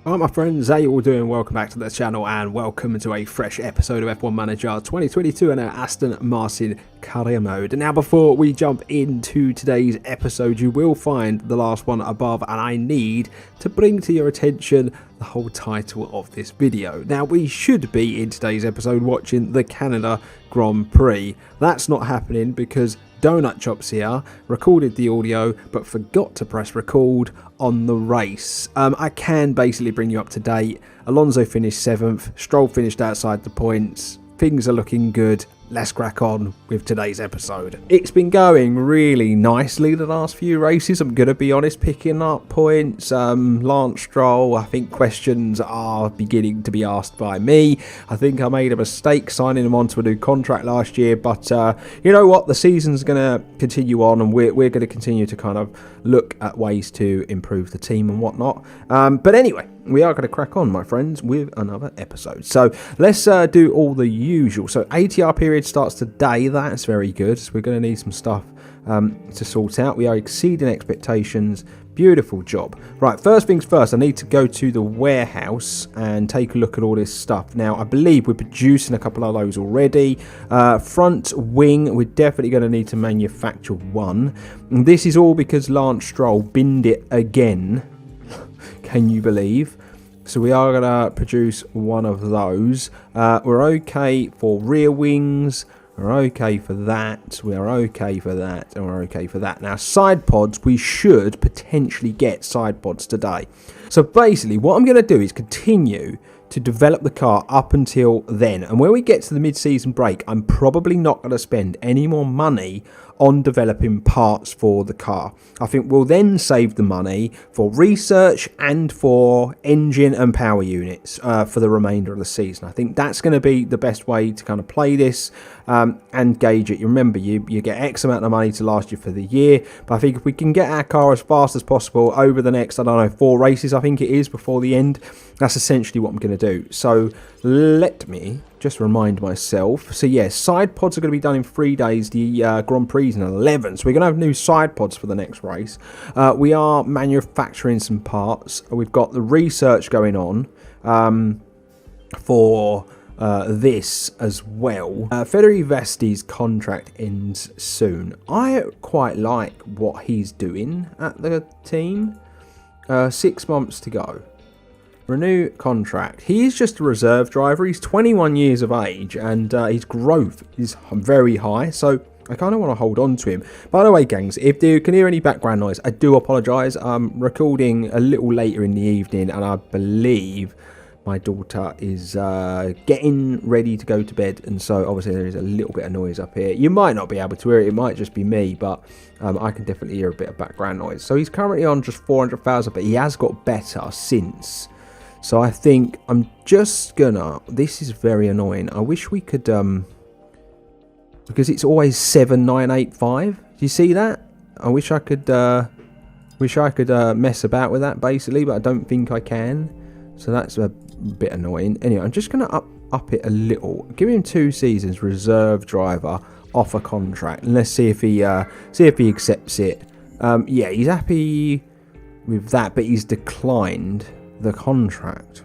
Alright my friends, how you all doing? Welcome back to the channel and welcome to a fresh episode of F1 Manager 2022 and our Aston Martin career mode. Now before we jump into today's episode, you will find the last one above and I need to bring to your attention the whole title of this video. Now we should be in today's episode watching the Canada Grand Prix. That's not happening because Donut Chops here recorded the audio but forgot to press record on the race. I can basically bring you up to date. Alonso finished 7th, Stroll finished outside the points, things are looking good. Let's crack on with today's episode. It's been going really nicely the last few races, I'm going to be honest, picking up points. Lance Stroll, I think questions are beginning to be asked by me. I think I made a mistake signing him onto a new contract last year, but you know what, the season's going to continue on and we're going to continue to kind of look at ways to improve the team and whatnot. But anyway, we are going to crack on, my friends, with another episode. So let's do all the usual. So ATR period starts today. That's very good. So we're going to need some stuff to sort out. We are exceeding expectations. Beautiful job. Right, first things first, I need to go to the warehouse and take a look at all this stuff. Now, I believe we're producing a couple of those already. Front wing, we're definitely going to need to manufacture one. And this is all because Lance Stroll binned it again. Can you believe? So we are going to produce one of those. We're okay for rear wings. We're okay for that. We are okay for that. And we're okay for that. Now, side pods, we should potentially get side pods today. So basically, what I'm going to do is continue to develop the car up until then. And when we get to the mid-season break, I'm probably not going to spend any more money on developing parts for the car. I think we'll then save the money for research and for engine and power units for the remainder of the season. I think that's going to be the best way to kind of play this and gauge it. You remember, you get X amount of money to last you for the year, but I think if we can get our car as fast as possible over the next, I don't know, 4 races, I think it is, before the end, that's essentially what I'm going to do. So let me just remind myself. So yeah, side pods are going to be done in 3 days. The Grand Prix in 11. So we're going to have new side pods for the next race. We are manufacturing some parts. We've got the research going on for this as well. Federico Vesti's contract ends soon. I quite like what he's doing at the team. 6 months to go. Renew contract. He is just a reserve driver. He's 21 years of age and his growth is very high. So I kind of want to hold on to him. By the way, gangs, if you can hear any background noise, I do apologise. I'm recording a little later in the evening and I believe my daughter is getting ready to go to bed. And so obviously there is a little bit of noise up here. You might not be able to hear it. It might just be me, but I can definitely hear a bit of background noise. So he's currently on just 400,000, but he has got better since. So I think I'm just gonna, this is very annoying. I wish we could, because it's always 7985. Do you see that? I wish I could mess about with that basically, but I don't think I can. So that's a bit annoying. Anyway, I'm just gonna up it a little. Give him 2 seasons, reserve driver, off a contract, and let's see if he accepts it. Yeah, he's happy with that, but he's declined the contract.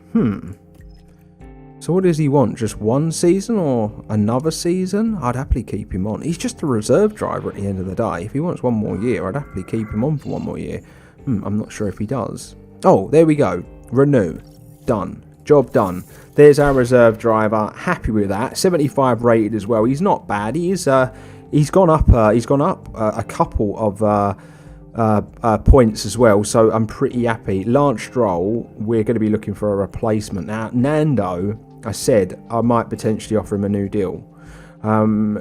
So what does he want? Just 1 season or another season? I'd happily keep him on. He's just a reserve driver at the end of the day. If he wants 1 more year, I'd happily keep him on for 1 more year. I'm not sure if he does. Oh, there we go. Renew. Done. Job done. There's our reserve driver. Happy with that. 75 rated as well. He's not bad. He is. He's gone up. A couple of points as well, so I'm pretty happy. Lance Stroll, we're going to be looking for a replacement. Now, Nando, I said I might potentially offer him a new deal.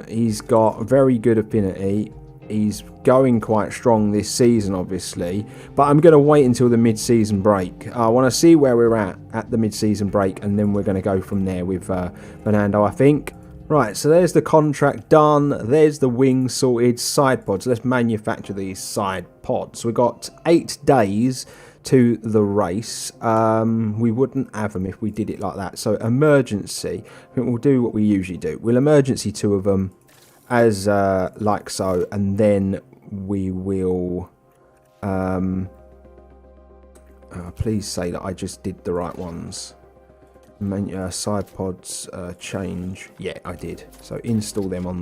He's got very good affinity. He's going quite strong this season, obviously, but I'm going to wait until the mid-season break. I want to see where we're at the mid-season break, and then we're going to go from there with Fernando, I think. Right, so there's the contract done. There's the wings sorted. Side pods. Let's manufacture these side pods. We've got 8 days to the race. We wouldn't have them if we did it like that. So emergency. I think we'll do what we usually do. We'll emergency 2 of them as like so, and then we will Please say that I just did the right ones. Side pods change. Yeah, I did. So install them on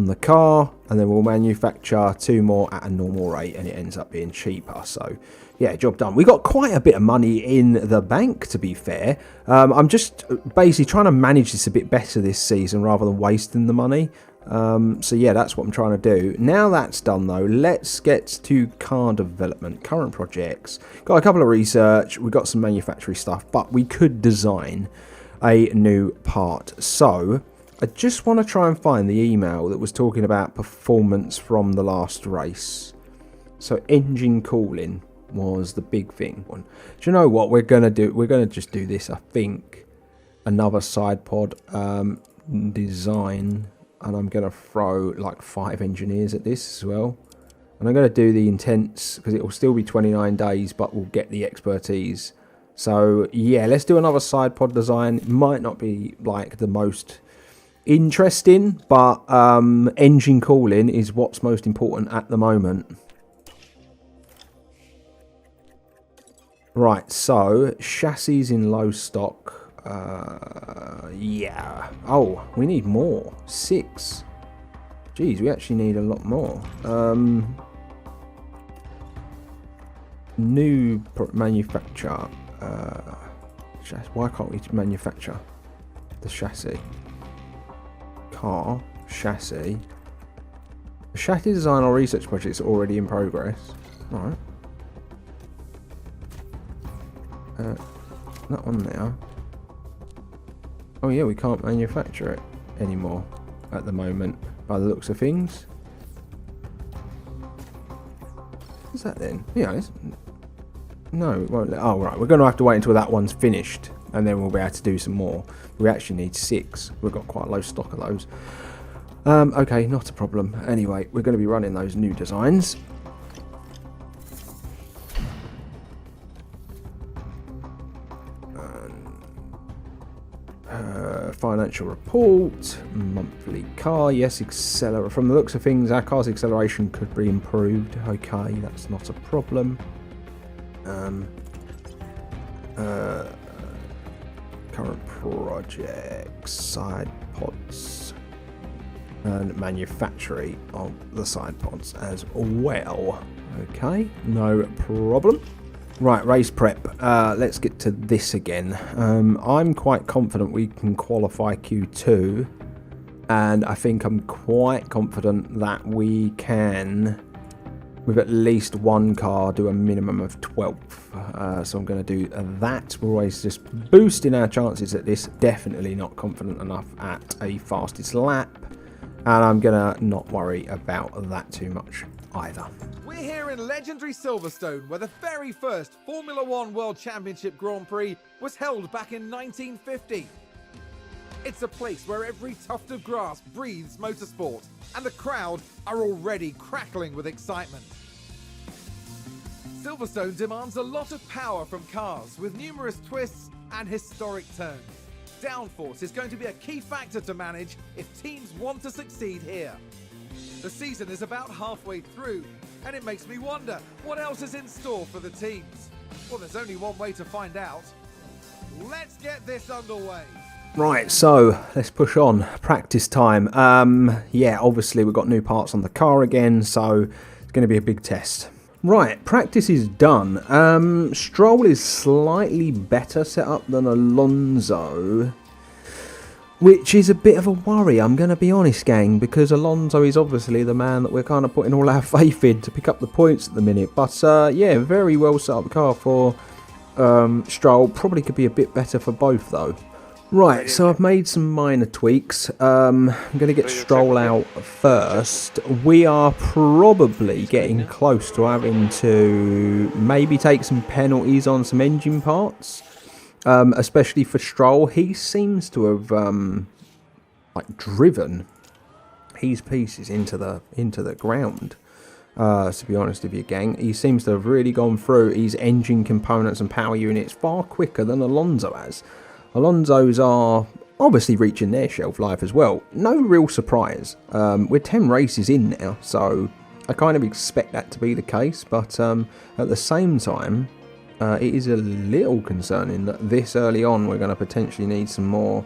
the car, and then we'll manufacture 2 more at a normal rate, and it ends up being cheaper. So yeah, job done. We got quite a bit of money in the bank, to be fair. I'm just basically trying to manage this a bit better this season rather than wasting the money. So yeah, that's what I'm trying to do. Now that's done though, let's get to car development, current projects. Got a couple of research, we got some manufacturing stuff, but we could design a new part. So I just want to try and find the email that was talking about performance from the last race. So engine cooling was the big thing. Do you know what we're going to do? We're going to just do this, I think. Another side pod design. And I'm going to throw like 5 engineers at this as well. And I'm going to do the intense because it will still be 29 days, but we'll get the expertise. So yeah, let's do another side pod design. It might not be like the most interesting, but engine cooling is what's most important at the moment. Right, so chassis in low stock. Yeah. Oh, we need more. 6. Geez, we actually need a lot more. New manufacture. Why can't we manufacture the chassis? Car chassis. The chassis design or research project is already in progress. Right. Not on there. Oh yeah, we can't manufacture it anymore at the moment, by the looks of things. What's that then? Yeah, no, it won't let... Oh, right, we're going to have to wait until that one's finished, and then we'll be able to do some more. We actually need 6. We've got quite a low stock of those. Okay, not a problem. Anyway, we're going to be running those new designs. Financial report, monthly car, yes, accelerate. From the looks of things, our car's acceleration could be improved. Okay, that's not a problem. Current projects, side pods, and manufacturing of the side pods as well. Okay, no problem. Right, race prep. Let's get to this again. I'm quite confident we can qualify Q2, and I think I'm quite confident that we can, with at least one car, do a minimum of 12th. So I'm going to do that. We're always just boosting our chances at this. Definitely not confident enough at a fastest lap, and I'm going to not worry about that too much either. We're here in legendary Silverstone, where the very first Formula One World Championship Grand Prix was held back in 1950. It's a place where every tuft of grass breathes motorsport, and the crowd are already crackling with excitement. Silverstone demands a lot of power from cars, with numerous twists and historic turns. Downforce is going to be a key factor to manage if teams want to succeed here. The season is about halfway through, and it makes me wonder what else is in store for the teams. Well, there's only one way to find out. Let's get this underway. Right, so let's push on. Practice time. Yeah, obviously we've got new parts on the car again, so it's going to be a big test. Right, practice is done. Stroll is slightly better set up than Alonso, which is a bit of a worry, I'm going to be honest, gang, because Alonso is obviously the man that we're kind of putting all our faith in to pick up the points at the minute. But yeah, very well set up car for Stroll. Probably could be a bit better for both, though. Right, so I've made some minor tweaks. I'm going to get Stroll out first. We are probably getting close to having to maybe take some penalties on some engine parts. Especially for Stroll. He seems to have like driven his pieces into the ground. To be honest with you, gang, he seems to have really gone through his engine components and power units far quicker than Alonso has. Alonso's are obviously reaching their shelf life as well. No real surprise. We're 10 races in now, so I kind of expect that to be the case. But at the same time, it is a little concerning that this early on we're going to potentially need some more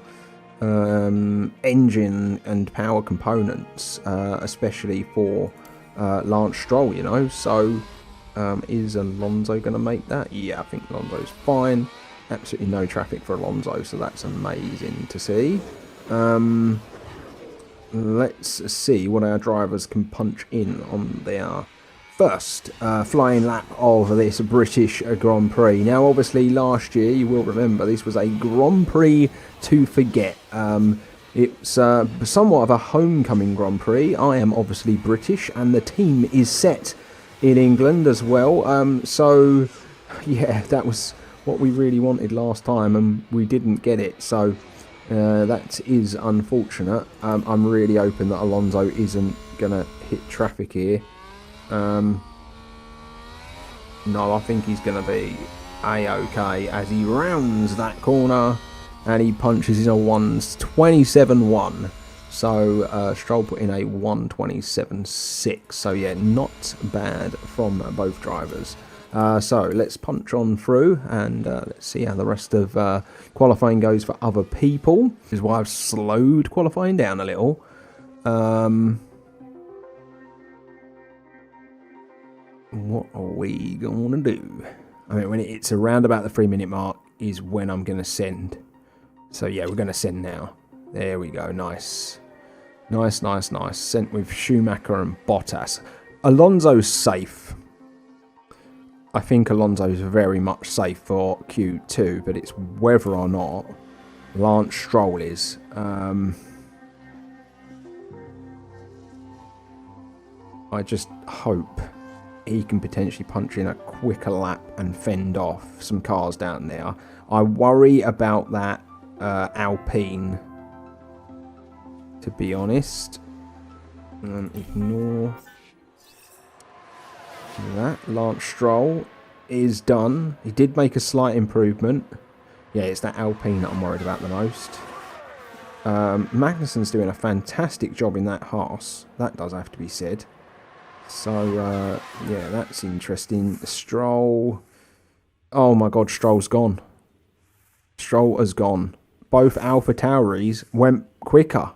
engine and power components, especially for Lance Stroll, you know. So is Alonso going to make that? Yeah, I think Alonso's fine. Absolutely no traffic for Alonso, so that's amazing to see. Let's see what our drivers can punch in on their first flying lap of this British Grand Prix. Now, obviously, last year, you will remember, this was a Grand Prix to forget. It's somewhat of a homecoming Grand Prix. I am obviously British, and the team is set in England as well. So, yeah, that was what we really wanted last time, and we didn't get it. So, that is unfortunate. I'm really hoping that Alonso isn't going to hit traffic here. No, I think he's going to be A-OK as he rounds that corner and he punches in a 1:27.1. So Stroll put in a 1:27.6. So yeah, not bad from both drivers. So let's punch on through and let's see how the rest of qualifying goes for other people. This is why I've slowed qualifying down a little. What are we going to do? I mean, when it's around about the 3-minute mark is when I'm going to send. So yeah, we're going to send now. There we go. Nice. Nice. Sent with Schumacher and Bottas. Alonso's safe. I think Alonso's very much safe for Q2, but it's whether or not Lance Stroll is. I just hope he can potentially punch in a quicker lap and fend off some cars down there. I worry about that Alpine, to be honest. Ignore that. Lance Stroll is done. He did make a slight improvement. Yeah, it's that Alpine that I'm worried about the most. Magnussen's doing a fantastic job in that Haas. That does have to be said. So, yeah, that's interesting. Stroll. Oh my god, Stroll's gone. Stroll has gone. Both Alpha Tauris went quicker.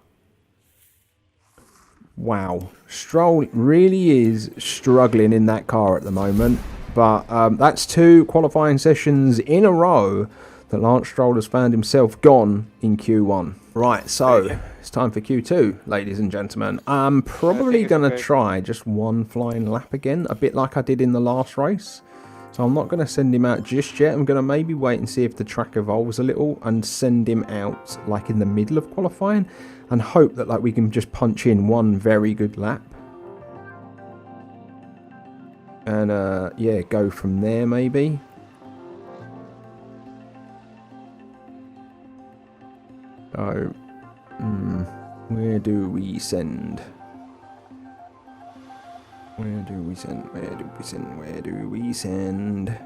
Wow. Stroll really is struggling in that car at the moment. But that's 2 qualifying sessions in a row that Lance Stroll has found himself gone in Q1. Right, so it's time for Q2, ladies and gentlemen. I'm probably going to try just one flying lap again, a bit like I did in the last race. So I'm not going to send him out just yet. I'm going to maybe wait and see if the track evolves a little and send him out like in the middle of qualifying and hope that like we can just punch in one very good lap. And yeah, go from there maybe. So, where do we send? Where do we send? Where do we send? Where do we send?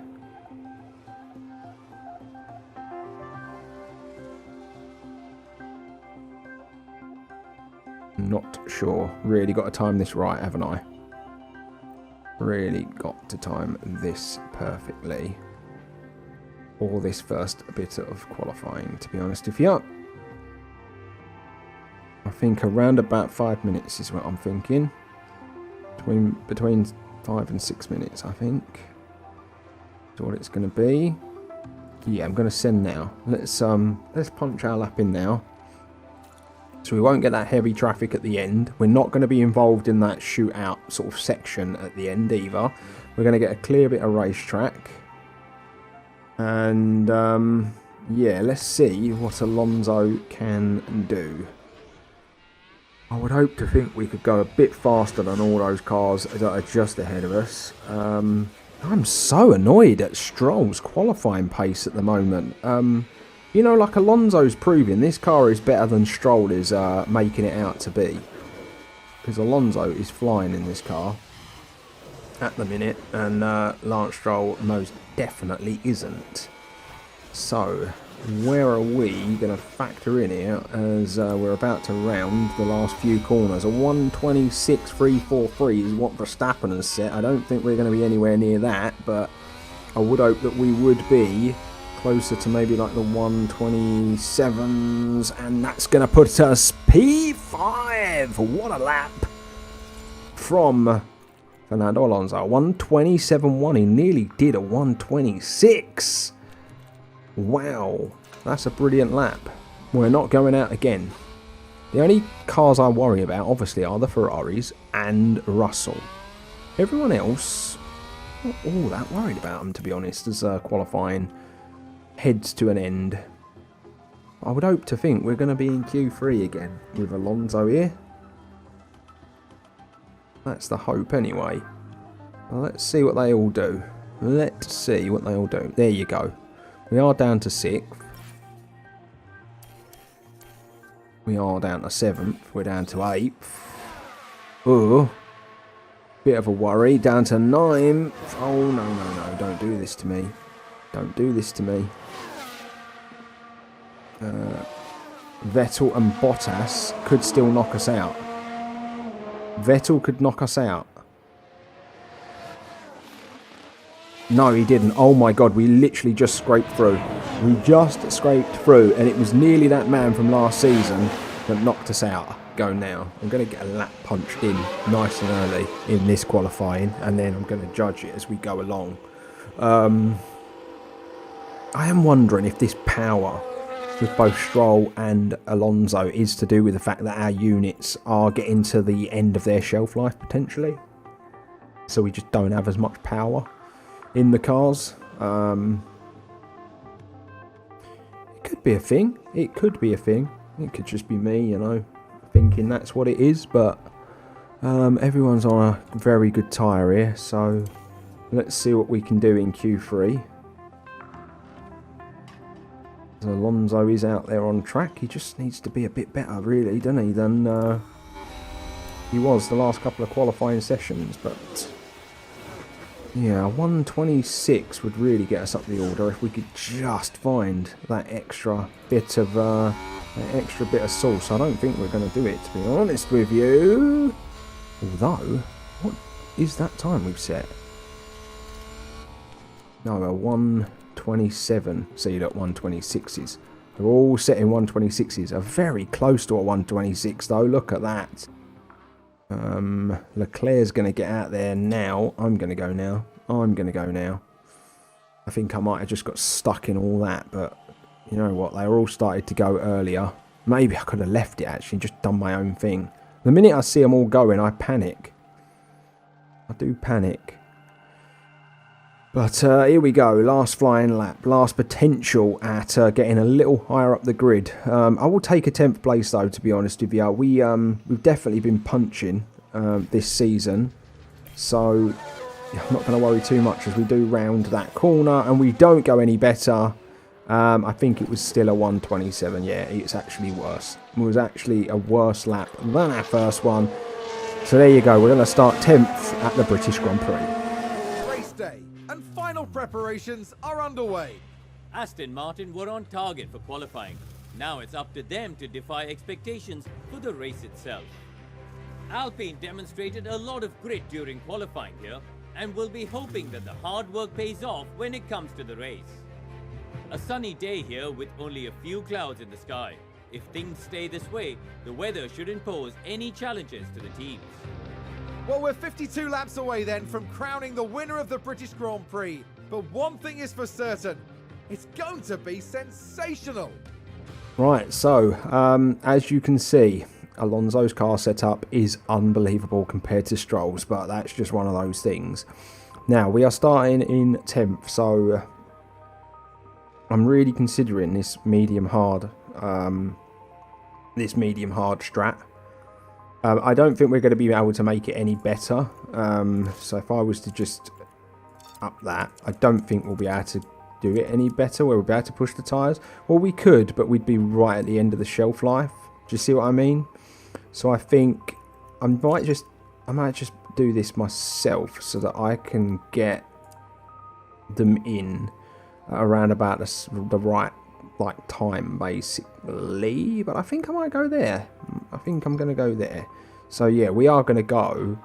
Not sure. Really got to time this right, haven't I? Really got to time this perfectly. For this first bit of qualifying, to be honest with you. I think around about 5 minutes is what I'm thinking. Between 5 and 6 minutes, I think. That's what it's going to be. Yeah, I'm going to send now. Let's punch our lap in now. So we won't get that heavy traffic at the end. We're not going to be involved in that shootout sort of section at the end either. We're going to get a clear bit of racetrack. And yeah, let's see what Alonso can do. I would hope to think we could go a bit faster than all those cars that are just ahead of us. I'm so annoyed at Stroll's qualifying pace at the moment. You know, like Alonso's proving, this car is better than Stroll is making it out to be. Because Alonso is flying in this car at the minute, and Lance Stroll most definitely isn't. So, where are we going to factor in here as we're about to round the last few corners? A 1:26.343 is what Verstappen has set. I don't think we're going to be anywhere near that, but I would hope that we would be closer to maybe like the 127s, and that's going to put us P5. What a lap from Fernando Alonso. 127.1. He nearly did a 126. Wow, that's a brilliant lap. We're not going out again. The only cars I worry about, obviously, are the Ferraris and Russell. Everyone else, not all that worried about them, to be honest, as qualifying heads to an end. I would hope to think we're going to be in Q3 again with Alonso here. That's the hope anyway. Well, let's see what they all do. Let's see what they all do. There you go. We are down to 6th. We are down to 7th. We're down to 8th. Oh, bit of a worry. Down to 9th. Oh, no. Don't do this to me. Don't do this to me. Vettel and Bottas could still knock us out. Vettel could knock us out. No, he didn't. Oh my god, we literally just scraped through. We just scraped through, and it was nearly that man from last season that knocked us out. Go now. I'm going to get a lap punched in nice and early in this qualifying, and then I'm going to judge it as we go along. I am wondering if this power with both Stroll and Alonso is to do with the fact that our units are getting to the end of their shelf life, potentially. So we just don't have as much power in the cars. It could be a thing. It could be a thing. It could just be me, you know, thinking that's what it is. But everyone's on a very good tyre here. So let's see what we can do in Q3. Alonso is out there on track. He just needs to be a bit better, really, doesn't he, than he was the last couple of qualifying sessions. But yeah, 126 would really get us up the order if we could just find that extra bit of sauce. I don't think we're going to do it, to be honest with you. Although, what is that time we've set? No, a 127. See, look, 126s. They're all set in 126s. Are very close to a 126, though. Look at that. Leclerc's going to get out there now. I'm going to go now. I think I might have just got stuck in all that, but you know what? They were all started to go earlier. Maybe I could have left it, actually, just done my own thing. The minute I see them all going, I panic. I do panic. But here we go. Last flying lap. Last potential at getting a little higher up the grid. I will take a 10th place, though, to be honest with you. We've definitely been punching this season. So I'm not going to worry too much as we do round that corner. And we don't go any better. I think it was still a 127. Yeah, it's actually worse. It was actually a worse lap than our first one. So there you go. We're going to start 10th at the British Grand Prix. Race day and final preparations are underway. Aston Martin were on target for qualifying. Now it's up to them to defy expectations for the race itself. Alpine demonstrated a lot of grit during qualifying here and will be hoping that the hard work pays off when it comes to the race. A sunny day here with only a few clouds in the sky. If things stay this way, the weather shouldn't pose any challenges to the teams. Well, we're 52 laps away then from crowning the winner of the British Grand Prix. But one thing is for certain, it's going to be sensational. Right, so as you can see, Alonso's car setup is unbelievable compared to Stroll's, but that's just one of those things. Now, we are starting in 10th, so I'm really considering this medium hard strat. I don't think we're going to be able to make it any better. So if I was to just up that, I don't think we'll be able to do it any better. Where we'll be able to push the tyres. Well, we could, but we'd be right at the end of the shelf life. Do you see what I mean? So I think I might just do this myself so that I can get them in around about the right time, basically. But I think I might go there. I think I'm going to go there. So yeah, we are going to go.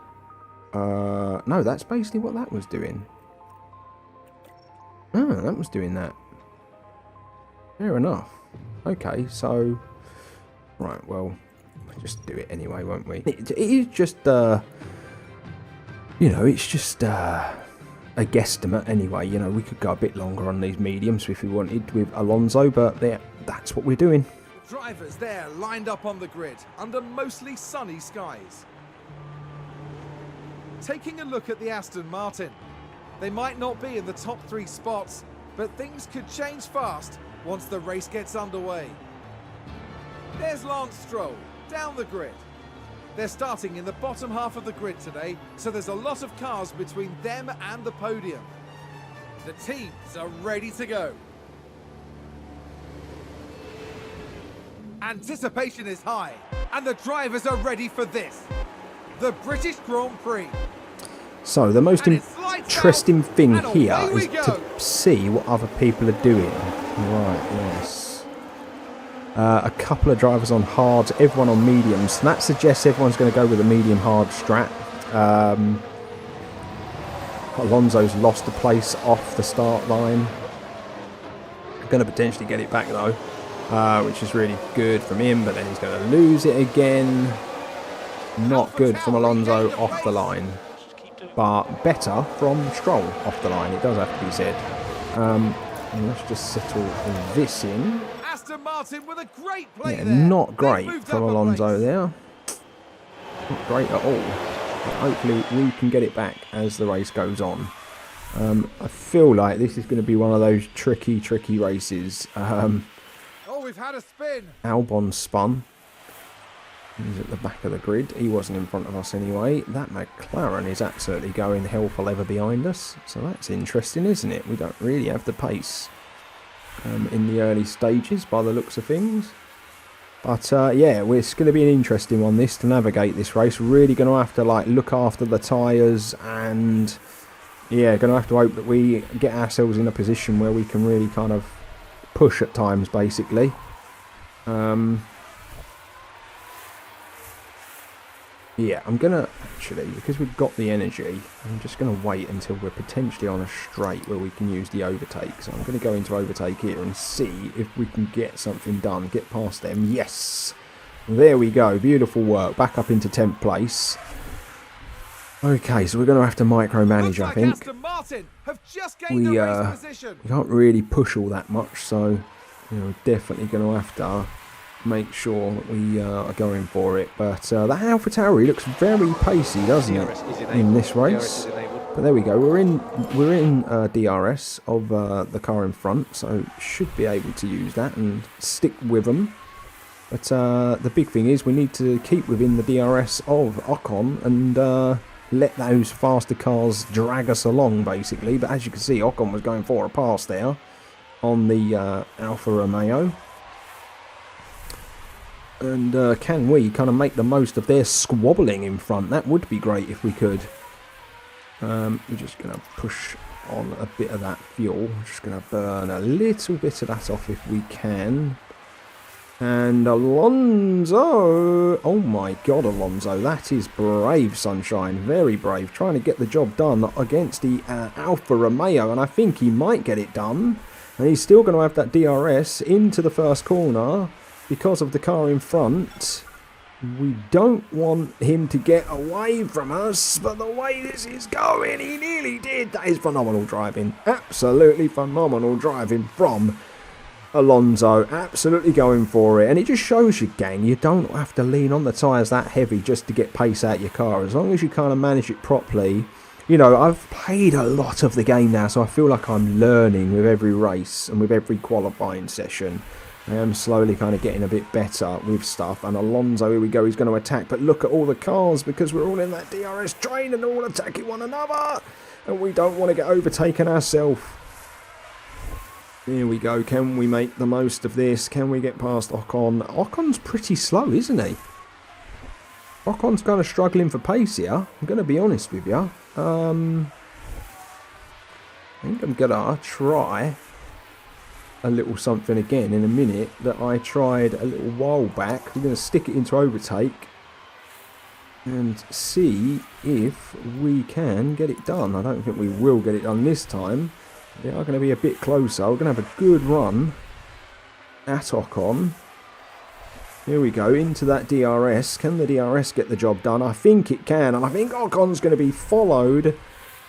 No, that's basically what that was doing. Ah, that was doing that. Fair enough. Okay, so... Right, well, we'll just do it anyway, won't we? It is just, you know, it's just a guesstimate anyway. You know, we could go a bit longer on these mediums if we wanted with Alonso, but that's what we're doing. Drivers there lined up on the grid under mostly sunny skies. Taking a look at the Aston Martin. They might not be in the top 3 spots, but things could change fast once the race gets underway. There's Lance Stroll, down the grid. They're starting in the bottom half of the grid today, so there's a lot of cars between them and the podium. The teams are ready to go. Anticipation is high, and the drivers are ready for this. The British Grand Prix. So the most interesting thing here is to see what other people are doing. Right, yes. A couple of drivers on hards, everyone on mediums. That suggests everyone's going to go with a medium hard strat. Alonso's lost a place off the start line. Going to potentially get it back though, which is really good from him, but then he's going to lose it again. Not good from Alonso off the line, but better from Stroll off the line, it does have to be said. And let's just settle this in. Aston Martin with a great play Yeah, there. not great from Alonso there. Not great at all. But hopefully we can get it back as the race goes on. I feel like this is going to be one of those tricky races. Oh, we've had a spin. Albon spun. He's at the back of the grid. He wasn't in front of us anyway. That McLaren is absolutely going hell for leather behind us. So that's interesting, isn't it? We don't really have the pace in the early stages by the looks of things. But yeah, it's going to be an interesting one, this, to navigate this race. We're really going to have to like look after the tyres, and yeah, going to have to hope that we get ourselves in a position where we can really kind of push at times, basically. Yeah, I'm going to, actually, because we've got the energy, I'm just going to wait until we're potentially on a straight where we can use the overtake. So I'm going to go into overtake here and see if we can get something done, get past them. Yes! There we go, beautiful work, back up into 10th place. Okay, so we're going to have to micromanage, I think. Aston Martin have just gained the race position. We can't really push all that much, so you know, definitely going to have to make sure that we are going for it. But that AlphaTauri looks very pacey, doesn't it, in this race? But there we go. We're in DRS of the car in front, so should be able to use that and stick with them. But the big thing is we need to keep within the DRS of Ocon and let those faster cars drag us along, basically. But as you can see, Ocon was going for a pass there on the Alfa Romeo. And can we kind of make the most of their squabbling in front? That would be great if we could. We're just going to push on a bit of that fuel. We're just going to burn a little bit of that off if we can. And Alonso, oh my god, Alonso, that is brave, sunshine, very brave, trying to get the job done against the Alfa Romeo, and I think he might get it done, and he's still going to have that DRS into the first corner because of the car in front. We don't want him to get away from us, but the way this is going, he nearly did. That is phenomenal driving, absolutely phenomenal driving from Alonso, absolutely going for it. And it just shows you, gang, you don't have to lean on the tyres that heavy just to get pace out your car. As long as you kind of manage it properly. You know, I've played a lot of the game now, so I feel like I'm learning with every race and with every qualifying session. I am slowly kind of getting a bit better with stuff. And Alonso, here we go, he's going to attack. But look at all the cars, because we're all in that DRS train and all attacking one another. And we don't want to get overtaken ourselves. Here we go. Can we make the most of this? Can we get past Ocon? Ocon's pretty slow, isn't he? Ocon's kind of struggling for pace here. I'm going to be honest with you. I think I'm going to try a little something again in a minute that I tried a little while back. We're going to stick it into overtake and see if we can get it done. I don't think we will get it done this time. They are going to be a bit closer. We're going to have a good run at Ocon. Here we go, into that DRS. Can the DRS get the job done? I think it can, and I think Ocon's going to be followed.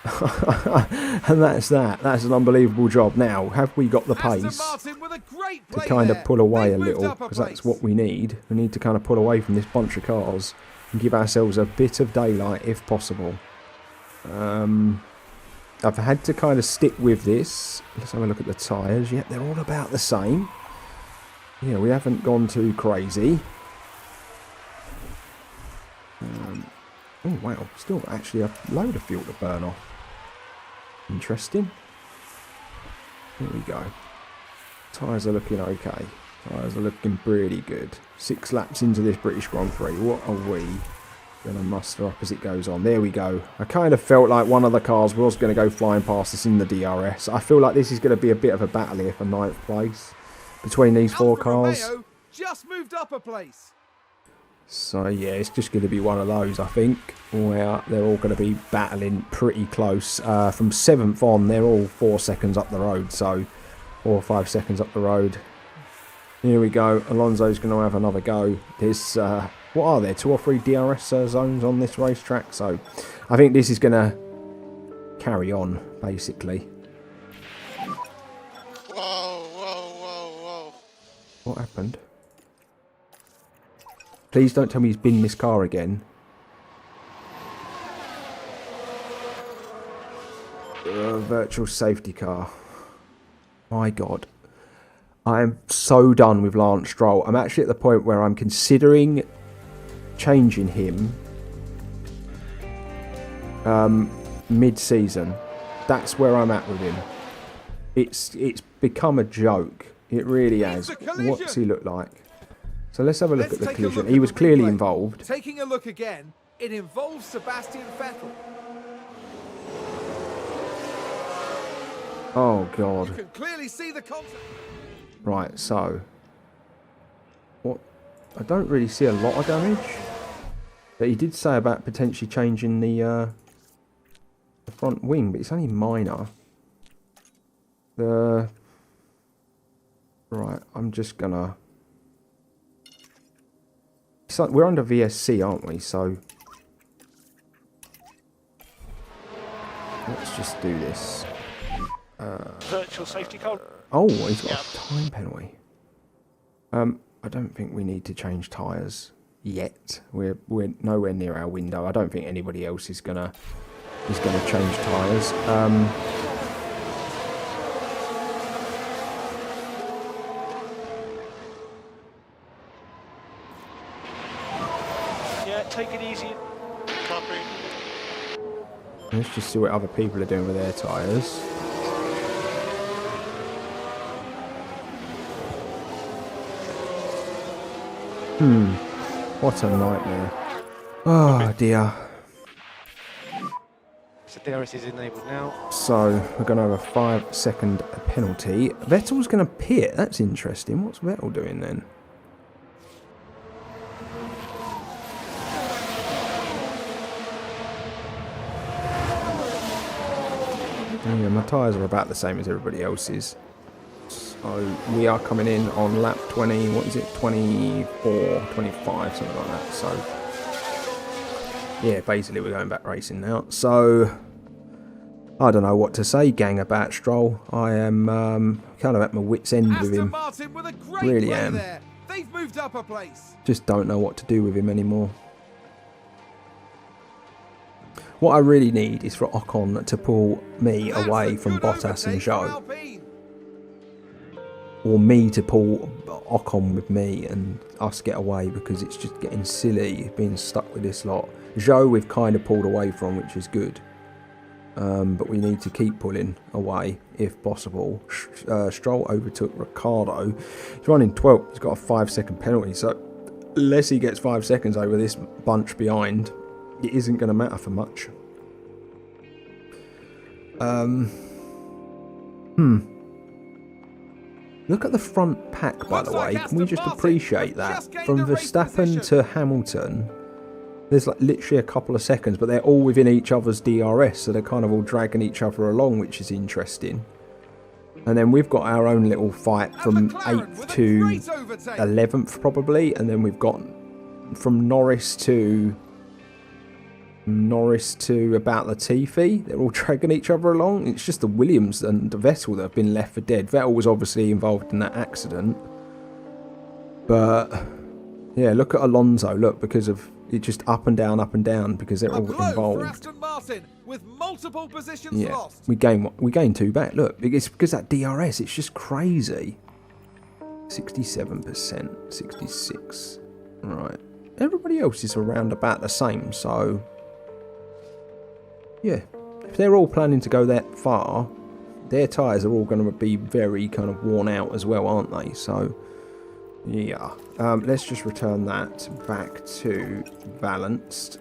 And that's that. That's an unbelievable job. Now, have we got the pace to kind of pull away a little? Because that's what we need. We need to kind of pull away from this bunch of cars and give ourselves a bit of daylight if possible. I've had to kind of stick with this. Let's have a look at the tyres. Yeah, they're all about the same. Yeah, we haven't gone too crazy. Oh, wow. Still actually a load of fuel to burn off. Interesting. Here we go. Tyres are looking okay. Tyres are looking pretty good. 6 laps into this British Grand Prix. What are we going to muster up as it goes on? There we go. I kind of felt like one of the cars was going to go flying past us in the DRS. I feel like this is going to be a bit of a battle here for 9th place between these 4 cars. Romeo just moved up a place. So yeah, it's just going to be one of those, I think, where they're all going to be battling pretty close. From 7th on, they're all 4 seconds up the road, so 4 or 5 seconds up the road. Here we go. Alonso's going to have another go. There's, what are there, 2 or 3 DRS zones on this racetrack, so I think this is going to carry on, basically. What happened? Please don't tell me he's binned this car again. Virtual safety car. My God. I am so done with Lance Stroll. I'm actually at the point where I'm considering changing him mid-season. That's where I'm at with him. It's become a joke. It really has. What's he look like? So let's have a look at the collision. He was clearly involved. Taking a look again, it involves Sebastian Vettel. Oh God. You can clearly see the contact. Right, so what? I don't really see a lot of damage, but he did say about potentially changing the front wing, but it's only minor. Right, I'm just gonna. So we're under VSC, aren't we? So let's just do this. Virtual safety car. Oh, he's got a time penalty. I don't think we need to change tyres yet. We're nowhere near our window. I don't think anybody else is gonna change tyres. Yeah, take it easy. Copy. Let's just see what other people are doing with their tyres. What a nightmare. Oh dear. So DRS is enabled now. So we're going to have a 5-second penalty. Vettel's going to pit. That's interesting. What's Vettel doing then? Yeah, my tyres are about the same as everybody else's. So we are coming in on lap 20, what is it, 24, 25, something like that. So yeah, basically we're going back racing now. So I don't know what to say, gang, about Stroll. I am kind of at my wit's end with him. Martin with a great Really play am. there. They've moved up a place. Just don't know what to do with him anymore. What I really need is for Ocon to pull me away from Bottas and Zhou. Or me to pull Ocon with me and us get away, because it's just getting silly being stuck with this lot. Zhou we've kind of pulled away from, which is good. But we need to keep pulling away if possible. Stroll overtook Ricciardo. He's running 12th. He's got a 5-second penalty. So unless he gets 5 seconds over this bunch behind, it isn't going to matter for much. Look at the front pack, by the way. Can we just appreciate that? From Verstappen to Hamilton, there's like literally a couple of seconds, but they're all within each other's DRS, so they're kind of all dragging each other along, which is interesting. And then we've got our own little fight from McLaren 8th with a to great overtake. 11th probably, and then we've got from Norris to about Latifi. They're all dragging each other along. It's just the Williams and the Vettel that have been left for dead. Vettel was obviously involved in that accident, but yeah, look at Alonso. Look, because of it, just up and down because they're A all blow for involved. Aston Martin with multiple positions Yeah, lost. we gain 2 back. Look, it's because that DRS. It's just crazy. 67%, 66. Right. Everybody else is around about the same. So, yeah, if they're all planning to go that far, their tyres are all going to be very kind of worn out as well, aren't they? So, yeah. Let's just return that back to balanced.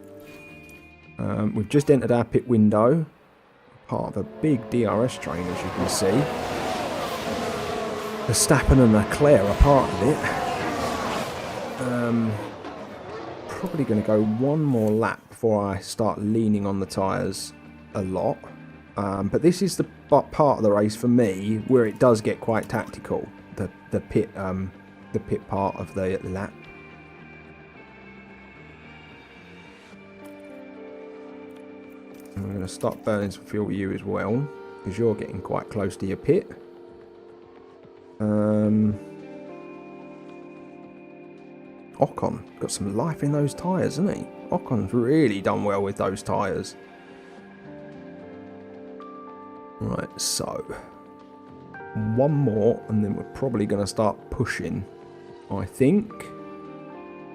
We've just entered our pit window, part of a big DRS train, as you can see. Verstappen and Leclerc are part of it. Probably going to go one more lap before I start leaning on the tyres a lot. But this is the part of the race for me where it does get quite tactical. The pit part of the lap. I'm going to start burning some fuel with you as well, because you're getting quite close to your pit. Ocon got some life in those tyres, hasn't he? Ocon's really done well with those tyres. Right, so one more, and then we're probably going to start pushing, I think,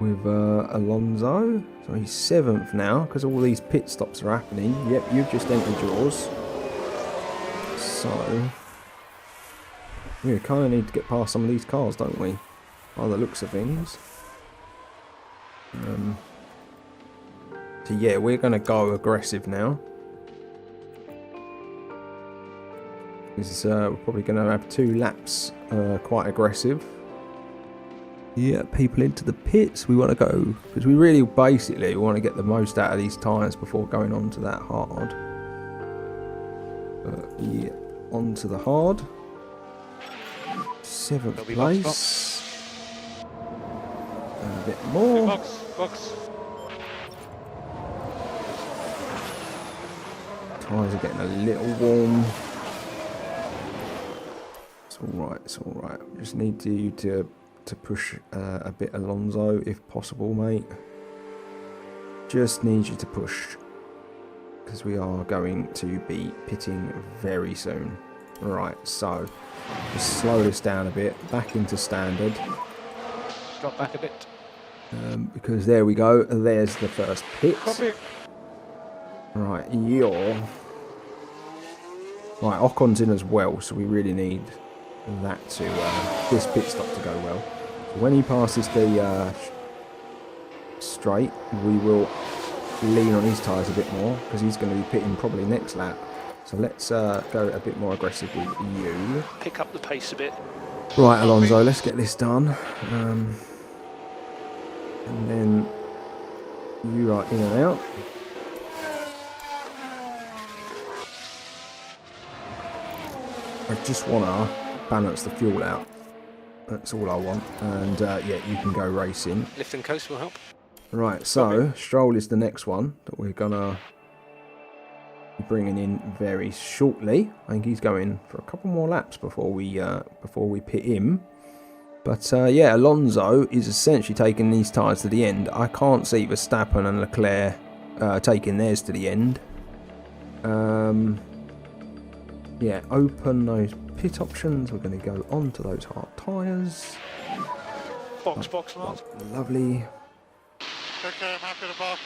with Alonso. So he's 7th now, because all these pit stops are happening. Yep, you've just entered yours. So we kind of need to get past some of these cars, don't we? By the looks of things. So yeah, we're going to go aggressive now. We're probably going to have 2 laps quite aggressive. Yeah, people into the pits. We want to go, because we really basically want to get the most out of these tyres before going on to that hard. Yeah, onto the hard. 7th place. And a bit more. Box. Tyres are getting a little warm. It's all right. We just need you to push a bit, Alonso, if possible, mate. Just need you to push, because we are going to be pitting very soon. Right, so just slow this down a bit, back into standard. Drop back a bit. Because there we go, there's the first pit. Copy. Right, Right, Ocon's in as well, so we really need that to, this pit stop to go well. So when he passes the straight, we will lean on his tyres a bit more, because he's going to be pitting probably next lap. So let's go a bit more aggressive with you. Pick up the pace a bit. Right, Alonso, let's get this done. And then you are in and out. I just want to balance the fuel out. That's all I want. And yeah, you can go racing. Lift and coast will help. Right, so Stroll is the next one that we're gonna be bringing in very shortly. I think he's going for a couple more laps before we pit him. But yeah, Alonso is essentially taking these tyres to the end. I can't see Verstappen and Leclerc taking theirs to the end. Yeah, open those pit options. We're going to go onto those hard tyres. Box, Mark. Lovely. Okay, I'm happy to box.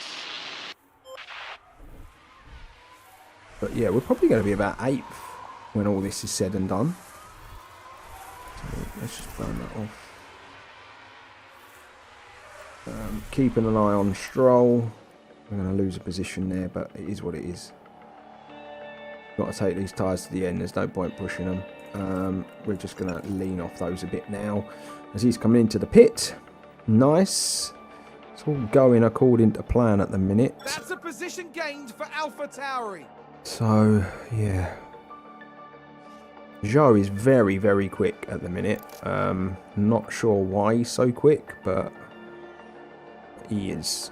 But yeah, we're probably going to be about 8th when all this is said and done. So let's just burn that off. Keeping an eye on Stroll. We're going to lose a position there, but it is what it is. Got to take these tyres to the end. There's no point pushing them. We're just going to lean off those a bit now as he's coming into the pit. Nice. It's all going according to plan at the minute. That's a position gained for AlphaTauri. So, yeah. Zhou is very, very quick at the minute. Not sure why he's so quick, but he is.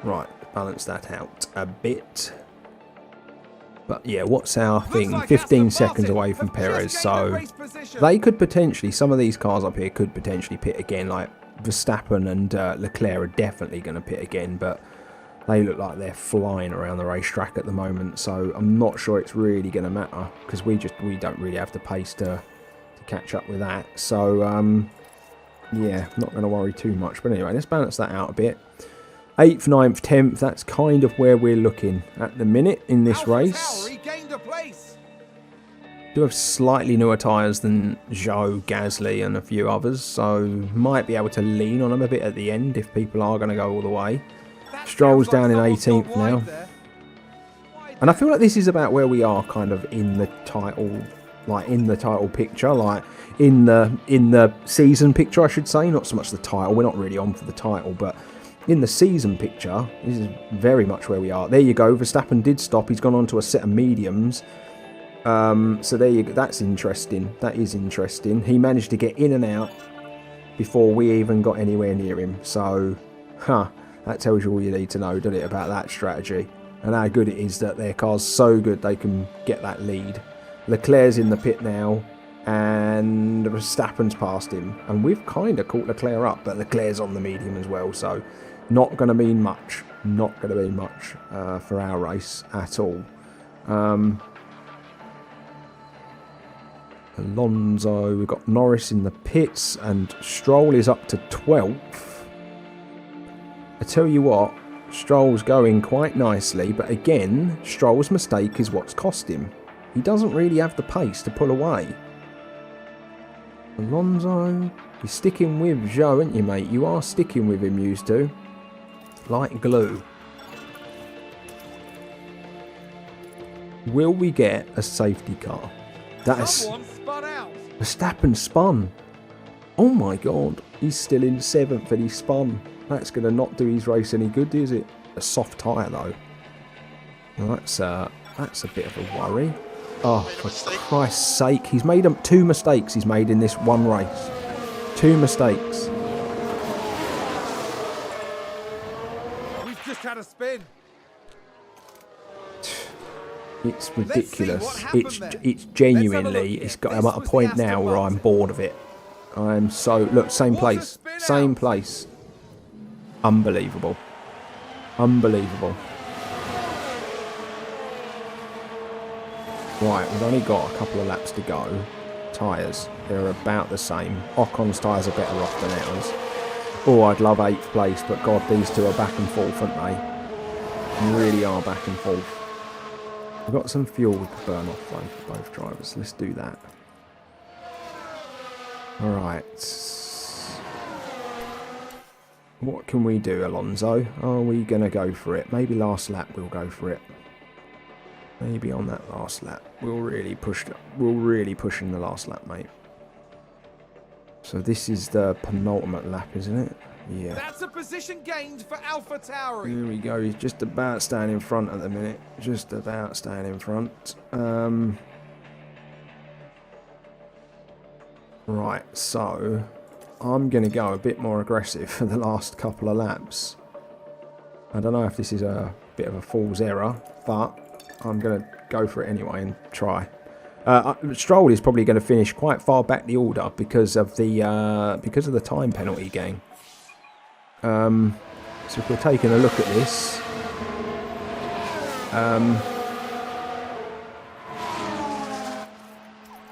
Right, balance that out a bit. But yeah, what's our thing? Like 15 Aston seconds Martin away from have just Perez, gained so the race position. they could potentially, some of these cars up here could potentially pit again, like Verstappen and Leclerc are definitely going to pit again, but they look like they're flying around the racetrack at the moment, so I'm not sure it's really going to matter, because we don't really have the pace to catch up with that. So, yeah, not going to worry too much. But anyway, let's balance that out a bit. 8th, 9th, 10th, that's kind of where we're looking at the minute in this race. Regained a place. Do have slightly newer tyres than Zhou, Gasly and a few others, so might be able to lean on them a bit at the end if people are going to go all the way. Stroll's down in 18th now. And I feel like this is about where we are kind of in the title, like in the title picture, like in the season picture, I should say. Not so much the title, we're not really on for the title, but in the season picture, this is very much where we are. There you go, Verstappen did stop, he's gone on to a set of mediums. So there you go, that's interesting, that is interesting. He managed to get in and out before we even got anywhere near him, so, that tells you all you need to know, doesn't it, about that strategy. And how good it is that their car's so good they can get that lead. Leclerc's in the pit now, and Verstappen's past him. And we've kind of caught Leclerc up, but Leclerc's on the medium as well, so not going to mean much. Not going to mean much for our race at all. Alonso, we've got Norris in the pits, and Stroll is up to 12th. I tell you what, Stroll's going quite nicely, but again, Stroll's mistake is what's cost him. He doesn't really have the pace to pull away. Alonso, you're sticking with Zhou, aren't you, mate? You are sticking with him, used to. Like glue. Will we get a safety car? That's Someone spun out. Verstappen spun. Oh my god, he's still in 7th and he spun. That's going to not do his race any good, is it? A soft tyre though. Well, that's a bit of a worry. Oh, for Christ's sake, he's made 2 mistakes he's made in this one race. 2 mistakes. We've just had a spin. It's ridiculous. Let's see what It's happened genuinely, there. it's got, This I'm at a was the point now Aston where I'm Martin. bored of it. I'm so, look, same What a place. spin Same out. place. Unbelievable. Unbelievable. Right, we've only got a couple of laps to go. Tyres, they're about the same. Ocon's tyres are better off than ours. Oh, I'd love 8th place, but God, these two are back and forth, aren't they? They really are back and forth. We've got some fuel we could burn off though for both drivers. Let's do that. Alright. What can we do, Alonso? Are we going to go for it? Maybe last lap we'll go for it. Maybe on that last lap. We'll really push in the last lap, mate. So this is the penultimate lap, isn't it? Yeah. That's a position gained for AlphaTauri. Here we go. He's just about staying in front at the minute. Just about staying in front. Right, so I'm going to go a bit more aggressive for the last couple of laps. I don't know if this is a bit of a fool's error, but I'm going to go for it anyway and try. Stroll is probably going to finish quite far back the order because of the time penalty game. So if we're taking a look at this,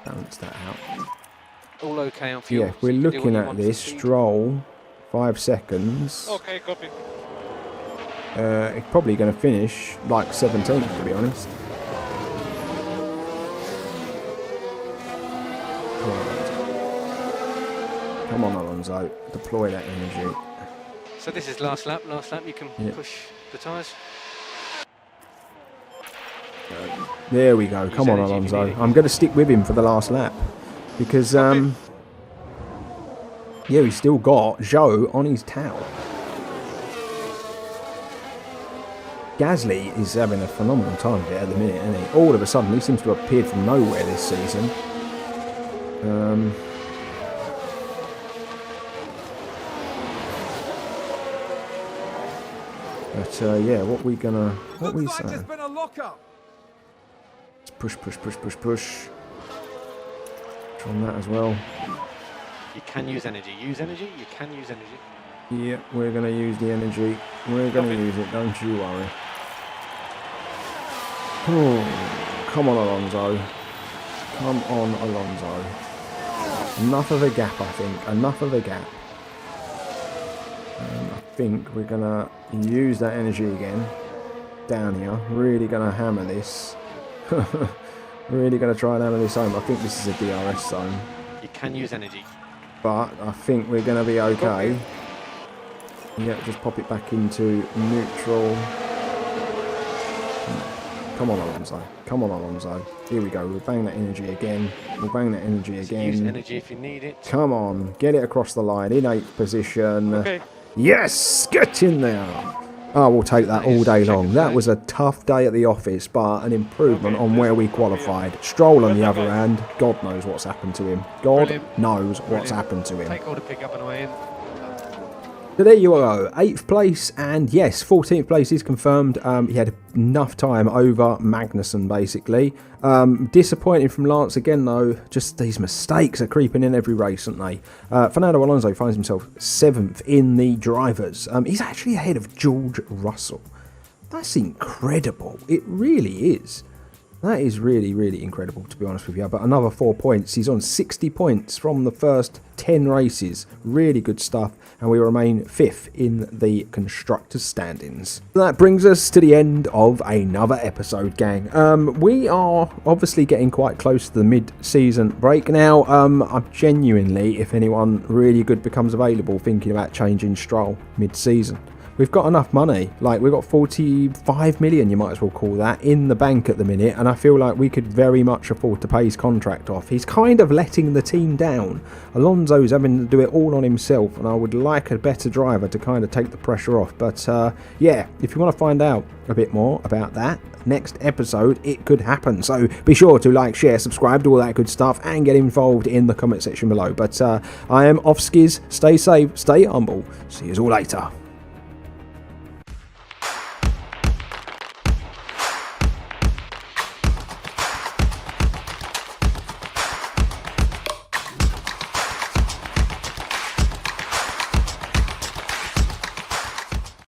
balance that out. All okay on fuel. Yeah, if we're so you can do looking what you at want for this, speed. Stroll, 5 seconds. Okay, copy. It's probably going to finish like 17th, to be honest. Right. Come on, Alonso, deploy that energy. So this is last lap. Last lap, you can Yeah. push the tyres. There we go. Come on, energy if you Alonso. need it. I'm going to stick with him for the last lap because, yeah, he's still got Zhou on his tail. Gasly is having a phenomenal time of it at the minute, isn't he? All of a sudden, he seems to have appeared from nowhere this season. But yeah, what we saying? There's been a lockup. Push. On that as well. You can use energy. Use energy. You can use energy. Yeah, we're going to use the energy. We're going to use it, don't you worry. Oh, come on, Alonso. Come on, Alonso. Enough of a gap, I think. Enough of a gap. I think we're going to use that energy again. Down here. Really going to hammer this. Really going to try and hammer this home. I think this is a DRS zone. You can use energy. But I think we're going to be okay. Yeah, just pop it back into neutral. Come on, Alonso. Come on, Alonso. Here we go. We'll bang that energy again. We'll bang that energy again. Use energy if you need it. Come on. Get it across the line. In 8th position. Okay. Yes! Get in there. Oh, we'll take that all day long. That was a tough day at the office, but an improvement on where we qualified. Stroll, on the other hand, God knows what's happened to him. God knows what's happened to him. Take all the pickup and away in. So there you go, 8th place, and yes, 14th place is confirmed. He had enough time over Magnussen, basically. Disappointing from Lance again, though. Just these mistakes are creeping in every race, aren't they? Fernando Alonso finds himself 7th in the drivers. He's actually ahead of George Russell. That's incredible. It really is. That is really, really incredible, to be honest with you. But another 4 points. He's on 60 points from the first 10 races. Really good stuff. And we remain 5th in the constructors' standings. That brings us to the end of another episode, gang. We are obviously getting quite close to the mid-season break now. I'm genuinely, if anyone really good becomes available, thinking about changing Stroll mid-season. We've got enough money, like we've got 45 million, you might as well call that, in the bank at the minute, and I feel like we could very much afford to pay his contract off. He's kind of letting the team down. Alonso's having to do it all on himself, and I would like a better driver to kind of take the pressure off. But yeah, if you want to find out a bit more about that, next episode, it could happen. So be sure to like, share, subscribe, do all that good stuff, and get involved in the comment section below. But I am off skis. Stay safe, stay humble. See you all later.